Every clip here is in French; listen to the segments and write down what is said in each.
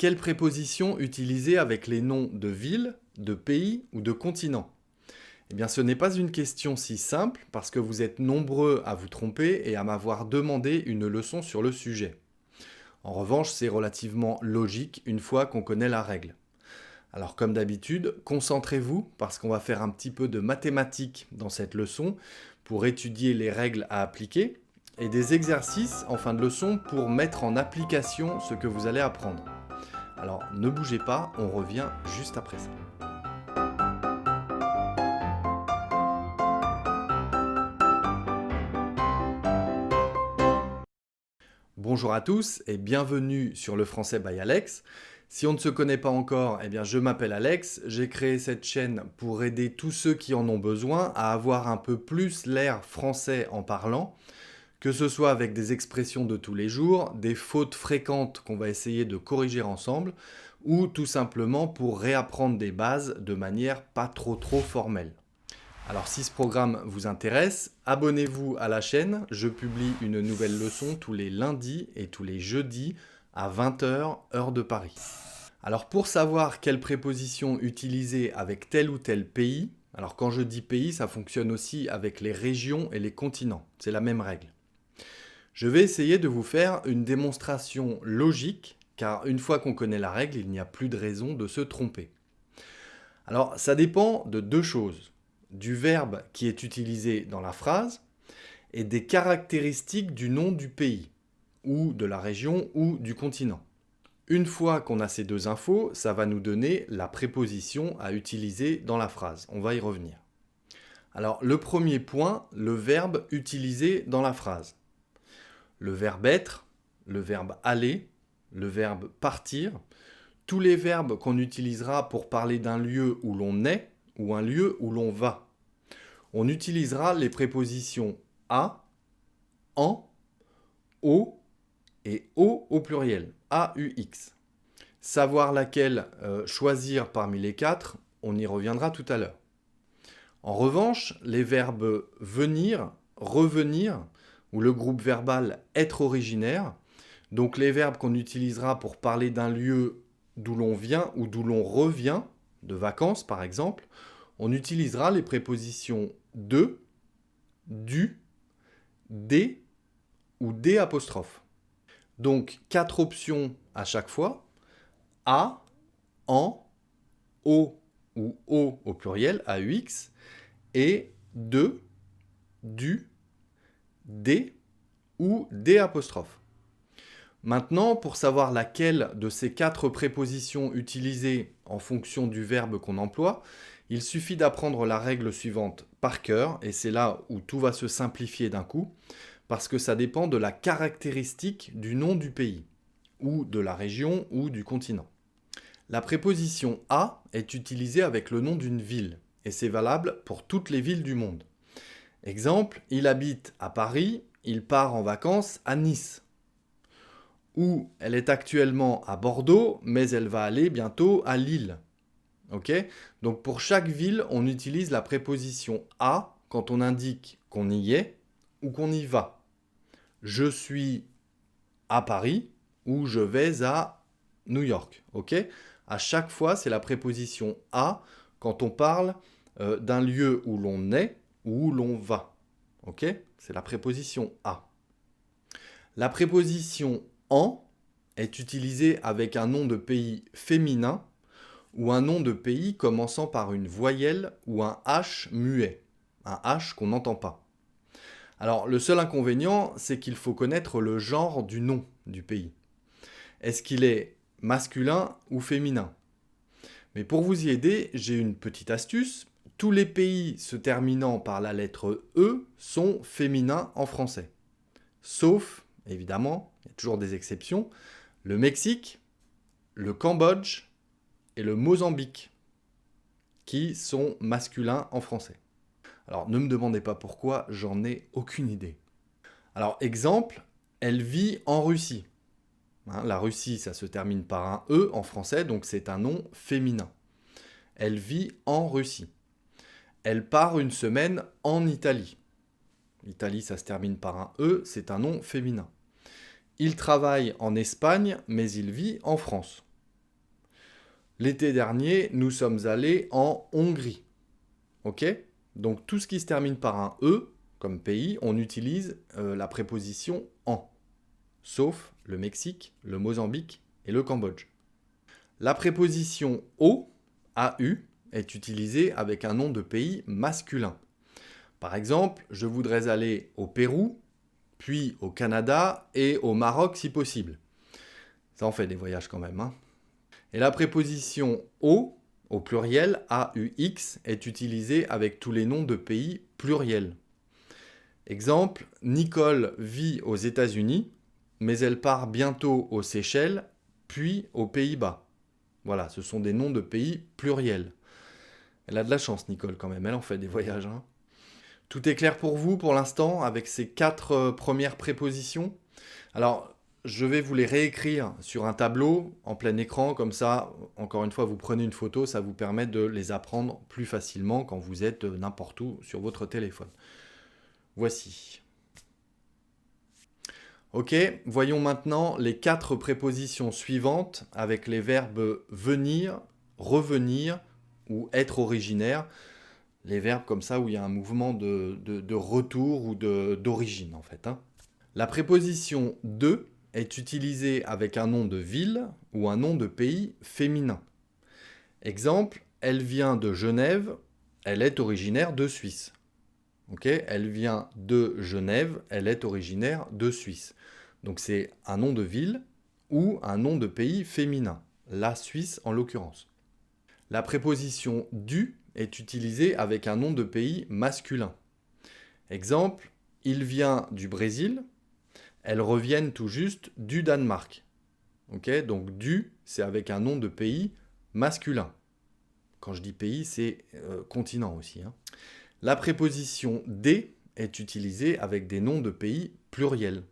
Quelle préposition utiliser avec les noms de villes, de pays ou de continents? Eh bien, ce n'est pas une question si simple parce que vous êtes nombreux à vous tromper et à m'avoir demandé une leçon sur le sujet. En revanche, c'est relativement logique une fois qu'on connaît la règle. Alors comme d'habitude, concentrez-vous parce qu'on va faire un petit peu de mathématiques dans cette leçon pour étudier les règles à appliquer et des exercices en fin de leçon pour mettre en application ce que vous allez apprendre. Alors ne bougez pas, on revient juste après ça. Bonjour à tous et bienvenue sur le français by Alex. Si on ne se connaît pas encore, eh bien je m'appelle Alex, j'ai créé cette chaîne pour aider tous ceux qui en ont besoin à avoir un peu plus l'air français en parlant, que ce soit avec des expressions de tous les jours, des fautes fréquentes qu'on va essayer de corriger ensemble, ou tout simplement pour réapprendre des bases de manière pas trop formelle. Alors si ce programme vous intéresse, abonnez-vous à la chaîne, je publie une nouvelle leçon tous les lundis et tous les jeudis à 20 h, heure de Paris. Alors pour savoir quelle préposition utiliser avec tel ou tel pays, alors quand je dis pays, ça fonctionne aussi avec les régions et les continents, c'est la même règle. Je vais essayer de vous faire une démonstration logique, car une fois qu'on connaît la règle, il n'y a plus de raison de se tromper. Alors ça dépend de deux choses, du verbe qui est utilisé dans la phrase et des caractéristiques du nom du pays, ou de la région ou du continent. Une fois qu'on a ces deux infos, ça va nous donner la préposition à utiliser dans la phrase. On va y revenir. Alors le premier point, le verbe utilisé dans la phrase. Le verbe être, le verbe aller, le verbe partir, tous les verbes qu'on utilisera pour parler d'un lieu où l'on est ou un lieu où l'on va. On utilisera les prépositions à, en, au et au pluriel, AUX. Savoir laquelle choisir parmi les quatre, on y reviendra tout à l'heure. En revanche, les verbes venir, revenir, ou le groupe verbal être originaire, donc les verbes qu'on utilisera pour parler d'un lieu d'où l'on vient ou d'où l'on revient, de vacances par exemple, on utilisera les prépositions de, du, des ou des apostrophes. Donc 4 options à chaque fois, à, en, au ou au pluriel, AUX, et de, du, des ou des apostrophes. Maintenant, pour savoir laquelle de ces 4 prépositions utiliser en fonction du verbe qu'on emploie, il suffit d'apprendre la règle suivante par cœur, et c'est là où tout va se simplifier d'un coup, parce que ça dépend de la caractéristique du nom du pays, ou de la région ou du continent. La préposition à est utilisée avec le nom d'une ville, et c'est valable pour toutes les villes du monde. Exemple, il habite à Paris, il part en vacances à Nice. Ou elle est actuellement à Bordeaux, mais elle va aller bientôt à Lille. Ok? Donc pour chaque ville, on utilise la préposition à quand on indique qu'on y est ou qu'on y va. Je suis à Paris ou je vais à New York. Ok? À chaque fois, c'est la préposition à quand on parle d'un lieu où l'on est ou où l'on va. Ok? C'est la préposition à. La préposition en est utilisée avec un nom de pays féminin ou un nom de pays commençant par une voyelle ou un H muet, un H qu'on n'entend pas. Alors le seul inconvénient, c'est qu'il faut connaître le genre du nom du pays. Est-ce qu'il est masculin ou féminin? Mais pour vous y aider, j'ai une petite astuce. Tous les pays se terminant par la lettre E sont féminins en français. Sauf, évidemment, il y a toujours des exceptions, le Mexique, le Cambodge et le Mozambique, qui sont masculins en français. Alors ne me demandez pas pourquoi, j'en ai aucune idée. Alors exemple, elle vit en Russie. La Russie, ça se termine par un E en français, donc c'est un nom féminin. Elle vit en Russie. Elle part une semaine en Italie. L'Italie, ça se termine par un E, c'est un nom féminin. Il travaille en Espagne, mais il vit en France. L'été dernier, nous sommes allés en Hongrie. Ok? Donc tout ce qui se termine par un E, comme pays, on utilise la préposition en. Sauf le Mexique, le Mozambique et le Cambodge. La préposition au, AU, est utilisée avec un nom de pays masculin. Par exemple, je voudrais aller au Pérou, puis au Canada et au Maroc si possible. Ça en fait des voyages quand même, hein. Et la préposition au pluriel, AUX, est utilisée avec tous les noms de pays pluriels. Exemple, Nicole vit aux États-Unis, mais elle part bientôt aux Seychelles, puis aux Pays-Bas. Voilà, ce sont des noms de pays pluriels. Elle a de la chance, Nicole, quand même, elle en fait des voyages, hein. Tout est clair pour vous pour l'instant avec ces 4 premières prépositions. Alors, je vais vous les réécrire sur un tableau en plein écran, comme ça, encore une fois, vous prenez une photo, ça vous permet de les apprendre plus facilement quand vous êtes n'importe où sur votre téléphone. Voici. Ok, voyons maintenant les 4 prépositions suivantes avec les verbes venir, revenir ou être originaire. Les verbes comme ça où il y a un mouvement de retour ou d'origine en fait, hein. La préposition de est utilisée avec un nom de ville ou un nom de pays féminin. Exemple, elle vient de Genève, elle est originaire de Suisse. Ok, elle vient de Genève, elle est originaire de Suisse. Donc c'est un nom de ville ou un nom de pays féminin, la Suisse en l'occurrence. La préposition du est utilisée avec un nom de pays masculin. Exemple, il vient du Brésil, elles reviennent tout juste du Danemark. Ok, donc du, c'est avec un nom de pays masculin. Quand je dis pays, c'est continent aussi, hein. La préposition des est utilisée avec des noms de pays pluriels.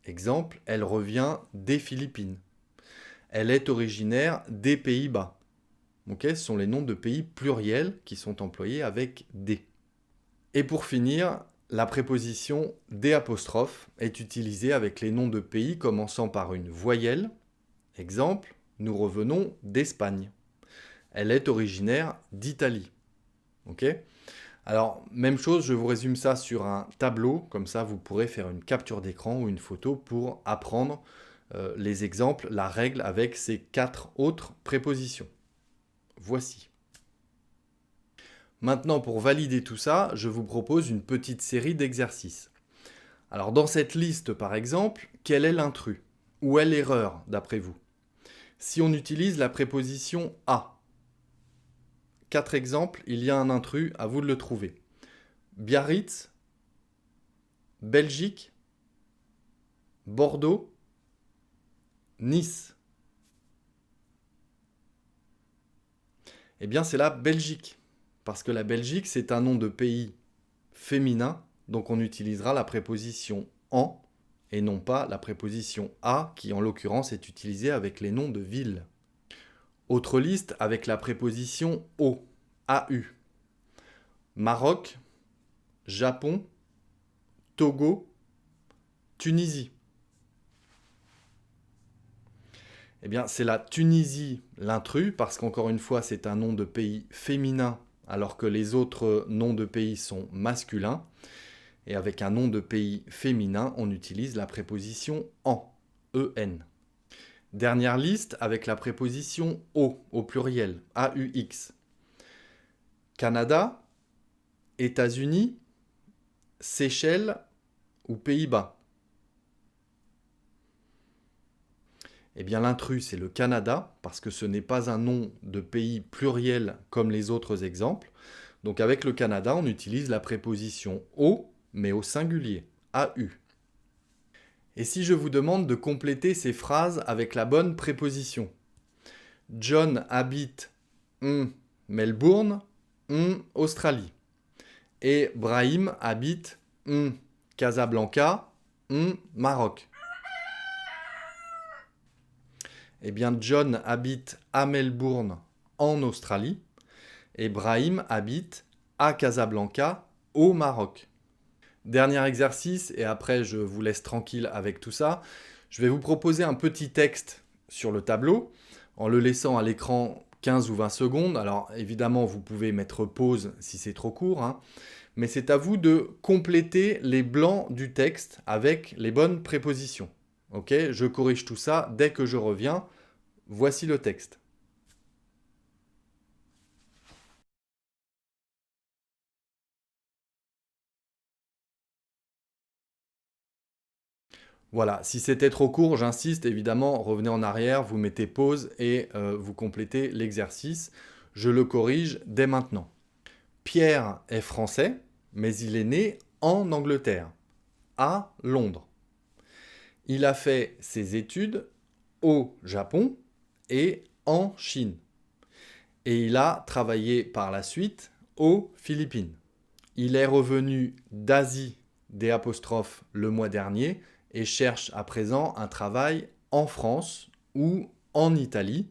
Exemple, elle revient des Philippines. Elle est originaire des Pays-Bas. Okay, ce sont les noms de pays pluriels qui sont employés avec des. Et pour finir, la préposition des' est utilisée avec les noms de pays commençant par une voyelle. Exemple, nous revenons d'Espagne. Elle est originaire d'Italie. Okay, alors, même chose, je vous résume ça sur un tableau, comme ça vous pourrez faire une capture d'écran ou une photo pour apprendre les exemples, la règle avec ces 4 autres prépositions. Voici. Maintenant, pour valider tout ça, je vous propose une petite série d'exercices. Alors, dans cette liste, par exemple, quel est l'intrus? Où est l'erreur, d'après vous? Si on utilise la préposition à, 4 exemples, il y a un intrus, à vous de le trouver. Biarritz, Belgique, Bordeaux, Nice. Eh bien, c'est la Belgique. Parce que la Belgique, c'est un nom de pays féminin, donc on utilisera la préposition en et non pas la préposition à, qui en l'occurrence est utilisée avec les noms de villes. Autre liste avec la préposition au, AU. Maroc, Japon, Togo, Tunisie. Eh bien, c'est la Tunisie l'intrus, parce qu'encore une fois, c'est un nom de pays féminin, alors que les autres noms de pays sont masculins. Et avec un nom de pays féminin, on utilise la préposition en, en. Dernière liste avec la préposition au pluriel, AUX. Canada, États-Unis, Seychelles ou Pays-Bas. Eh bien, l'intrus, c'est le Canada, parce que ce n'est pas un nom de pays pluriel comme les autres exemples. Donc avec le Canada, on utilise la préposition au, mais au singulier, AU. Et si je vous demande de compléter ces phrases avec la bonne préposition? John habite Melbourne, Australie. Et Brahim habite Casablanca, Maroc. Eh bien, John habite à Melbourne, en Australie. Et Brahim habite à Casablanca, au Maroc. Dernier exercice, et après je vous laisse tranquille avec tout ça. Je vais vous proposer un petit texte sur le tableau. en le laissant à l'écran 15 ou 20 secondes. Alors évidemment, vous pouvez mettre pause si c'est trop court, hein, mais c'est à vous de compléter les blancs du texte avec les bonnes prépositions. Ok, je corrige tout ça dès que je reviens. Voici le texte. Voilà, si c'était trop court, j'insiste, évidemment, revenez en arrière, vous mettez pause et vous complétez l'exercice. Je le corrige dès maintenant. Pierre est français, mais il est né en Angleterre, à Londres. Il a fait ses études au Japon et en Chine. Et il a travaillé par la suite aux Philippines. Il est revenu d'Asie le mois dernier et cherche à présent un travail en France ou en Italie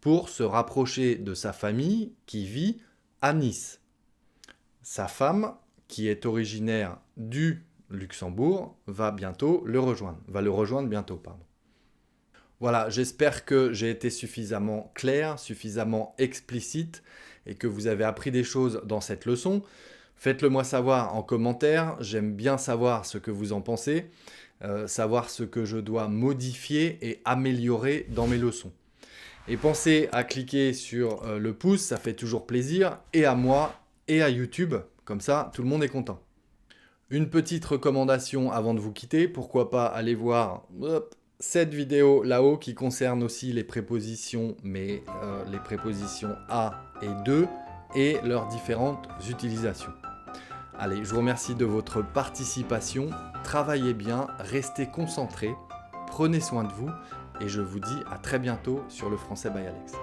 pour se rapprocher de sa famille qui vit à Nice. Sa femme, qui est originaire du Luxembourg, va le rejoindre bientôt. Voilà, j'espère que j'ai été suffisamment clair, suffisamment explicite et que vous avez appris des choses dans cette leçon. Faites-le moi savoir en commentaire, j'aime bien savoir ce que vous en pensez, savoir ce que je dois modifier et améliorer dans mes leçons. Et pensez à cliquer sur le pouce, ça fait toujours plaisir, et à moi et à YouTube, comme ça tout le monde est content. Une petite recommandation avant de vous quitter, pourquoi pas aller voir cette vidéo là-haut qui concerne aussi les prépositions, mais les prépositions à et de et leurs différentes utilisations. Allez, je vous remercie de votre participation, travaillez bien, restez concentrés, prenez soin de vous et je vous dis à très bientôt sur le Français by Alex.